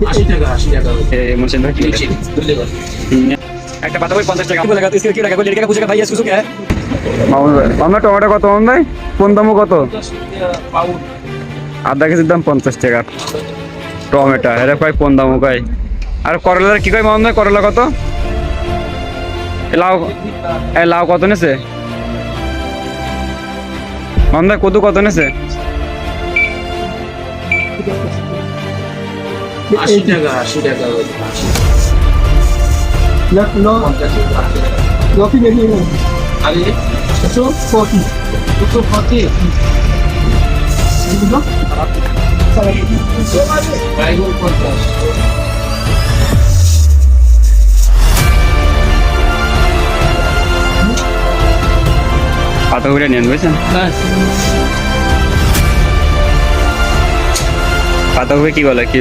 80 টাকা 80 টাকা मुझे ना একটা পাতা বই 50 টাকা बोलेगा तो इसके क्या रहेगा? कोई लड़के का पूछेगा भाई इसको क्या है? মামা টমেটো কত মামা ভাই কোন দামও কত পাউড আধা কেজির দাম 50 টাকা টমেটো এর কয় কোন দামও কয় আর করলার কি কয় মামা ভাই করলা কত লাউ কত নেছে মামা ভাই কত কত নেছে 80 টাকা 80 টাকা लौकी नहीं है আরে 240 240 বাইগুন 50 পাতাগুলো নেন বুঝছেন পাতাগুলো কি বলে কি